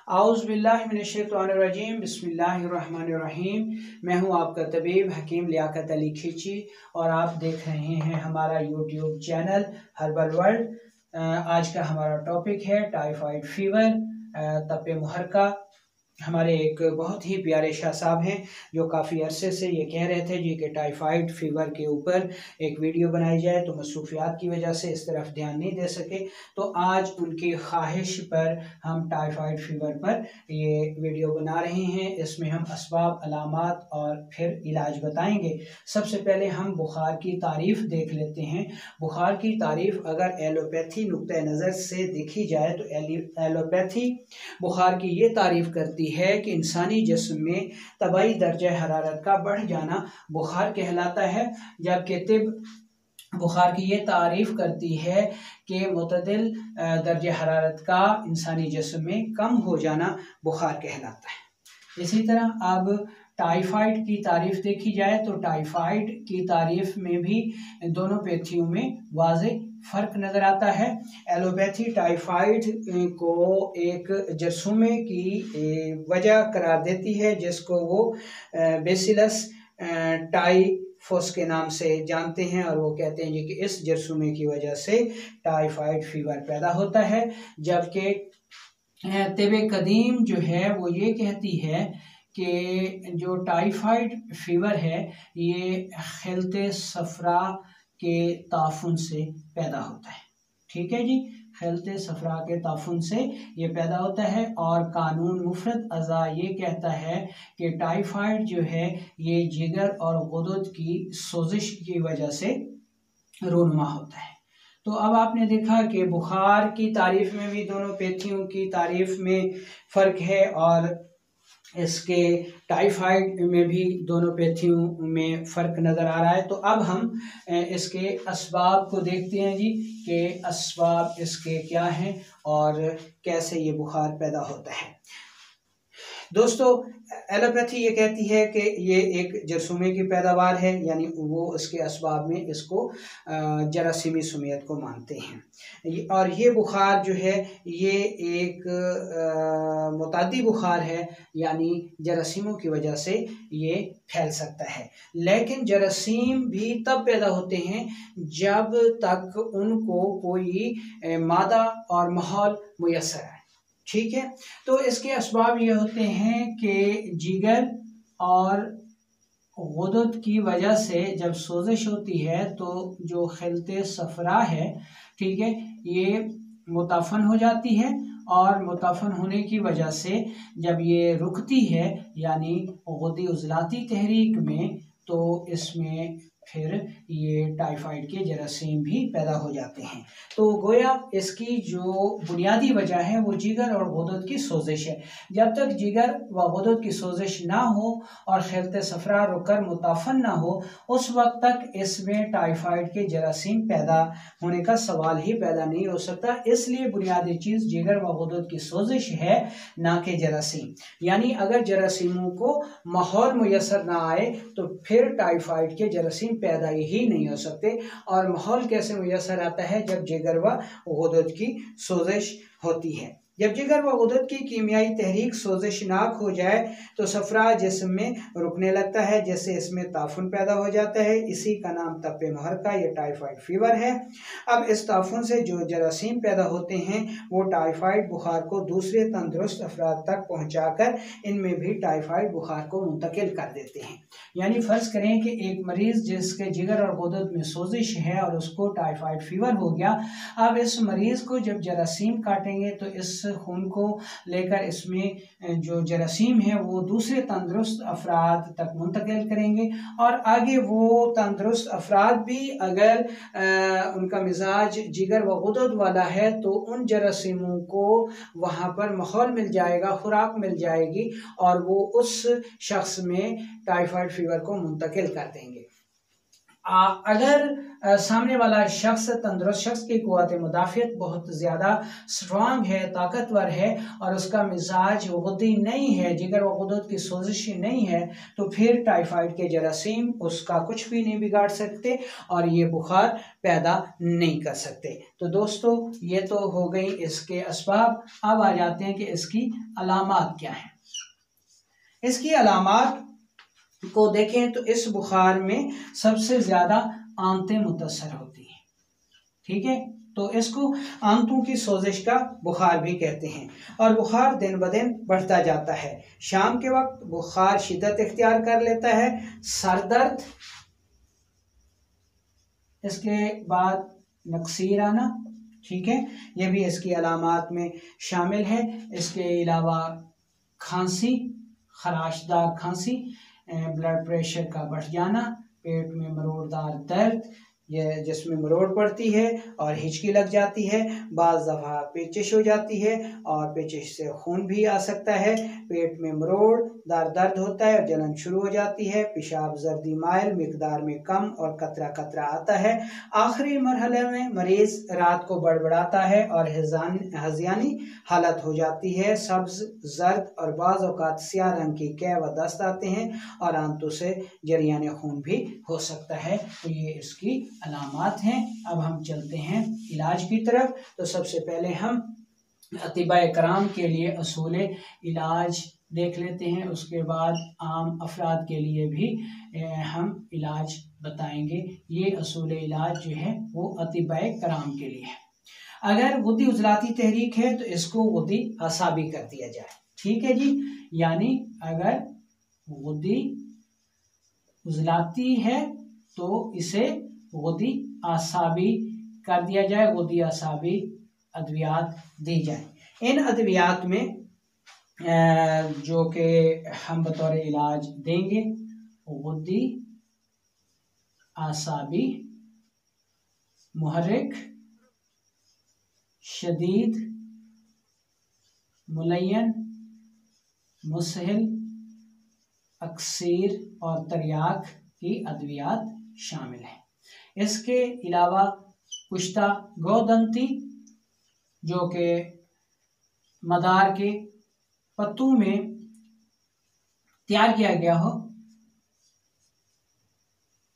आउज़ुबिल्लाहिमिनश्शैतानिर्रजीम बिस्मिल्लाहिर्रहमानिर्रहीम। मैं हूं आपका तबीब हकीम लियाकत अली खीची और आप देख रहे हैं हमारा यूट्यूब चैनल हर्बल वर्ल्ड। आज का हमारा टॉपिक है टाइफाइड फीवर, तपे मुहर्रका। हमारे एक बहुत ही प्यारे शाह साहब हैं जो काफ़ी अरसे से ये कह रहे थे जी कि टाइफाइड फीवर के ऊपर एक वीडियो बनाई जाए, तो मसरूफियात की वजह से इस तरफ ध्यान नहीं दे सके। तो आज उनकी ख्वाहिश पर हम टाइफाइड फीवर पर ये वीडियो बना रहे हैं। इसमें हम असबाब, अलामात और फिर इलाज बताएंगे। सबसे पहले हम बुखार की तारीफ़ देख लेते हैं। बुखार की तारीफ़ अगर एलोपैथी नुक्ते नज़र से देखी जाए तो एलोपैथी बुखार की ये तारीफ़ करती है कि इंसानी जिस्म में तबाही दर्जा हरारत का बढ़ जाना बुखार कहलाता है, जबकि तिब बुखार की ये तारीफ़ करती है कि मुतदिल दर्जे हरारत का इंसानी जिस्म में कम हो जाना बुखार कहलाता है। इसी तरह अब टाइफाइड की तारीफ़ देखी जाए तो टाइफाइड की तारीफ़ में भी दोनों पैथियों में वाज़े फ़र्क नज़र आता है। एलोपैथी टाइफाइड को एक जरसूमे की वजह करार देती है, जिसको वो बेसिलस टाइफोस के नाम से जानते हैं, और वो कहते हैं जी कि इस जरसूमे की वजह से टाइफाइड फीवर पैदा होता है। जबकि तिब कदीम जो है वो ये कहती है कि जो टाइफाइड फीवर है ये खिलते सफरा के ताफुन से पैदा होता है। ठीक है जी, खिलते सफरा के ताफुन से ये पैदा होता है। और कानून मुफरद अज़ा ये कहता है कि टाइफाइड जो है ये जिगर और गुदद की सोजिश की वजह से रूनुमा होता है। तो अब आपने देखा कि बुखार की तारीफ़ में भी दोनों पैथियों की तारीफ़ में फ़र्क है, और इसके टाइफाइड में भी दोनों पैथियों में फ़र्क नज़र आ रहा है। तो अब हम इसके असबाब को देखते हैं जी कि असबाब इसके क्या हैं और कैसे ये बुखार पैदा होता है। दोस्तों, एलोपैथी ये कहती है कि ये एक जरसूमे की पैदावार है, यानी वो इसके असबाब में इसको जरासीमी सुमियत को मानते हैं। और ये बुखार जो है ये एक मुतादी बुखार है, यानी जरासीमों की वजह से ये फैल सकता है। लेकिन जरासीम भी तब पैदा होते हैं जब तक उनको कोई मादा और माहौल मुयस्सर है। ठीक है, तो इसके असबाब ये होते हैं कि जिगर और गुदद की वजह से जब सोजिश होती है तो जो खिलते सफरा है, ठीक है, ये मुताफन हो जाती है, और मुताफन होने की वजह से जब ये रुकती है यानी गुदी उजलाती तहरीक में, तो इसमें फिर ये टाइफाइड के जरासीम भी पैदा हो जाते हैं। तो गोया इसकी जो बुनियादी वजह है वो जिगर और गुदद की सोजिश है। जब तक जिगर व गुदद की सोजिश ना हो और खिलते सफरा रुककर मुताफन ना हो, उस वक्त तक इसमें टाइफाइड के जरासीम पैदा होने का सवाल ही पैदा नहीं हो सकता। इसलिए बुनियादी चीज़ जिगर व गुदद की सोजिश है, ना कि जरासीम। यानी अगर जरासीमों को माहौल मुयस्सर ना आए तो फिर टाइफाइड के जरासीम पैदा ही नहीं हो सकते। और माहौल कैसे मुयस्सर आता है? जब जिगर व गुदद की सोजिश होती है। जब जिगर व गुदद की कीमियाई तहरीक सोजिशनाक हो जाए तो सफरा जिस्म में रुकने लगता है, जिससे इसमें ताफुन पैदा हो जाता है। इसी का नाम तपे मुहर्रका या टाइफाइड फीवर है। अब इस ताफुन से जो जरासीम पैदा होते हैं वो टाइफाइड बुखार को दूसरे तंदुरुस्त अफराद तक पहुँचाकर इनमें भी टाइफाइड बुखार को मुंतकिल कर देते हैं। यानी फ़र्ज़ करें कि एक मरीज़ जिसके जिगर और गुदद में सोजिश है और उसको टाइफाइड फीवर हो गया, अब इस मरीज़ को जब जरासीम काटेंगे तो इस खून को लेकर इसमें जो जरासीम है वो दूसरे तंदुरुस्त अफराद तक मुंतकिल करेंगे, और आगे वो तंदुरुस्त अफराद भी अगर उनका मिजाज जिगर व गुदद वाला है तो उन जरासीमों को वहाँ पर माहौल मिल जाएगा, खुराक मिल जाएगी, और वो उस शख्स में टाइफाइड फीवर को मुंतकिल कर देंगे। अगर सामने वाला शख्स तंदुरुस्त शख्स की क़ुव्वत मुदाफ़ियत बहुत ज़्यादा स्ट्रांग है, ताकतवर है और उसका मिजाज गुद्दी नहीं है, जिगर व गुदद की सोजिश नहीं है, तो फिर टाइफाइड के जरासीम उसका कुछ भी नहीं बिगाड़ सकते और ये बुखार पैदा नहीं कर सकते। तो दोस्तों ये तो हो गई इसके असबाब। अब आ जाते हैं कि इसकी अलामात क्या हैं। इसकी अलामात को देखें तो इस बुखार में सबसे ज़्यादा आंतें मुतासर होती हैं, ठीक है। तो इसको आंतों की सोजिश का बुखार भी कहते हैं और बुखार दिन ब दिन बढ़ता जाता है। शाम के वक्त बुखार शिद्दत इख्तियार कर लेता है, सर दर्द, इसके बाद नक्सीर आना, ठीक है, ये भी इसकी अलामात में शामिल है। इसके अलावा खांसी, खराशदार खांसी, ब्लड प्रेशर का बढ़ जाना, पेट में मरोड़दार दर्द, ये जिसमें मरोड़ पड़ती है और हिचकी लग जाती है, बाज़ दफ़ा पेचिश हो जाती है और पेचिश से खून भी आ सकता है, पेट में मरोड़दार दर्द होता है और जलन शुरू हो जाती है, पेशाब जर्दी माइल मिकदार में कम और कतरा कतरा आता है। आखिरी मरहले में मरीज़ रात को बड़बड़ाता है और हज़ियानी हालत हो जाती है, सब्ज़ जर्द और बाज़ औक़ात स्याह रंग की कै व दस्त आते हैं और आंतों से जरियान खून भी हो सकता है। तो ये इसकी अलामात हैं। अब हम चलते हैं इलाज की तरफ। तो सबसे पहले हम अतिबाए कराम के लिए असूल इलाज देख लेते हैं, उसके बाद आम अफराद के लिए भी हम इलाज बताएंगे। ये असूल इलाज जो है वो अतिबाए कराम के लिए है। अगर गुद्दी उजलाती तहरीक है तो इसको गुद्दी असाबी कर दिया जाए, ठीक है जी। यानी अगर गुद्दी उजलाती है तो इसे गुद्दी आसाबी कर दिया जाए, गुद्दी आसाबी अद्वियात दी जाए। इन अद्वियात में जो कि हम बतौर इलाज देंगे, गुद्दी आसाबी मुहर्रिक, शदीद, मुलय्यन, मुसहिल, अक्सीर और तरियाक की अद्वियात शामिल हैं। इसके अलावा कुश्ता गोदंती जो कि मदार के पत्तों में तैयार किया गया हो,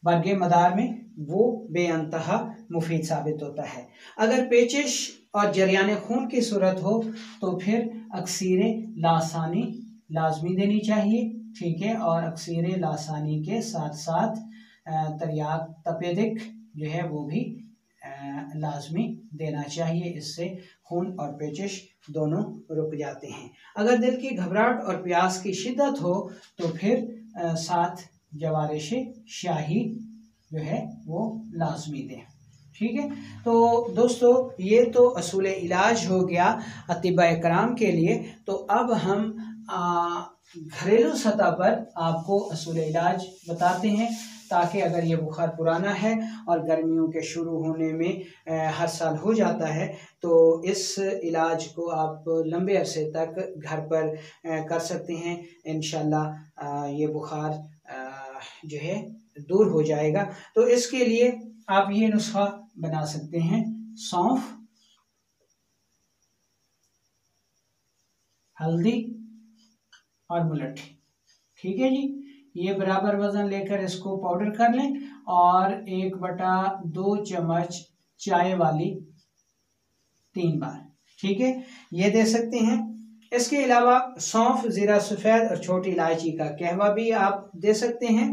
बरगे मदार में, वो बेअंतहा मुफीद साबित होता है। अगर पेचिश और जरियान खून की सूरत हो तो फिर अक्सीर लासानी लाजमी देनी चाहिए, ठीक है। और अक्सीर लासानी के साथ साथ तरियाक तपेदिक जो है वो भी लाजमी देना चाहिए। इससे खून और पेचिश दोनों रुक जाते हैं। अगर दिल की घबराहट और प्यास की शिद्दत हो तो फिर साथ जवारिश शाही जो है वो लाजमी दें, ठीक है। तो दोस्तों ये तो असूल इलाज हो गया अतिबाए कराम के लिए। तो अब हम घरेलू सतह पर आपको असूल इलाज बताते हैं, ताकि अगर ये बुखार पुराना है और गर्मियों के शुरू होने में हर साल हो जाता है तो इस इलाज को आप लंबे अरसे तक घर पर कर सकते हैं। इंशाल्लाह ये बुखार जो है दूर हो जाएगा। तो इसके लिए आप ये नुस्खा बना सकते हैं, सौंफ, हल्दी और मुलट्ठी, ठीक है जी। ये बराबर वजन लेकर इसको पाउडर कर लें और 1/2 चम्मच चाय वाली 3 बार, ठीक है, ये दे सकते हैं। इसके अलावा सौंफ, जीरा सफ़ेद और छोटी इलायची का कहवा भी आप दे सकते हैं।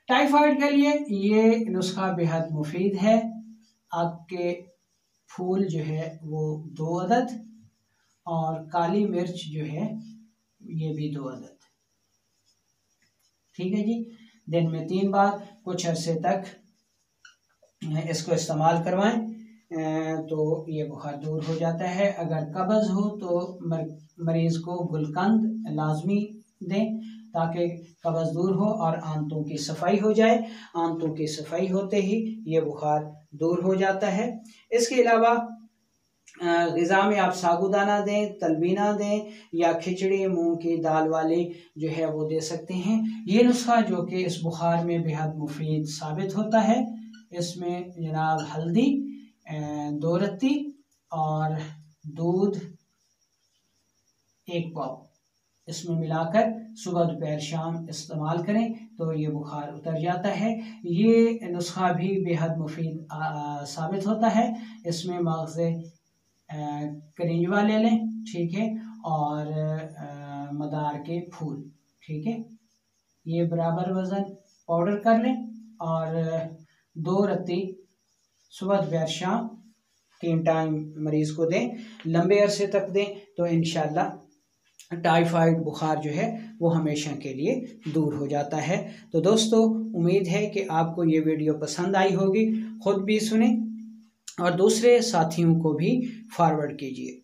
टाइफाइड के लिए ये नुस्खा बेहद मुफीद है। आपके फूल जो है वो 2 अदद और काली मिर्च जो है ये भी 2 अदद, ठीक है जी। दिन में 3 बार कुछ अरसे तक इसको इस्तेमाल करवाएं तो ये बुखार दूर हो जाता है। अगर कब्ज़ हो तो मरीज़ को गुलकंद लाजमी दें ताकि कब्ज़ दूर हो और आंतों की सफाई हो जाए। आंतों की सफाई होते ही ये बुखार दूर हो जाता है। इसके अलावा ग़िज़ा में आप साबूदाना दें, तलबीना दें या खिचड़ी मूंग की दाल वाली जो है वो दे सकते हैं। ये नुस्खा जो कि इस बुखार में बेहद मुफीद साबित होता है। इसमें जनाब हल्दी 2 रत्ती और दूध 1 पाव इसमें मिलाकर सुबह दोपहर शाम इस्तेमाल करें तो ये बुखार उतर जाता है। ये नुस्खा भी बेहद मुफीद साबित होता है। इसमें मगज़ करिंजवा ले लें, ठीक है, और मदार के फूल, ठीक है, ये बराबर वज़न पाउडर कर लें और 2 रत्ती सुबह दोपहर शाम 3 टाइम मरीज़ को दें, लंबे अरसे तक दें तो इंशाल्लाह टाइफाइड बुखार जो है वो हमेशा के लिए दूर हो जाता है। तो दोस्तों, उम्मीद है कि आपको ये वीडियो पसंद आई होगी। ख़ुद भी सुने और दूसरे साथियों को भी फॉरवर्ड कीजिए।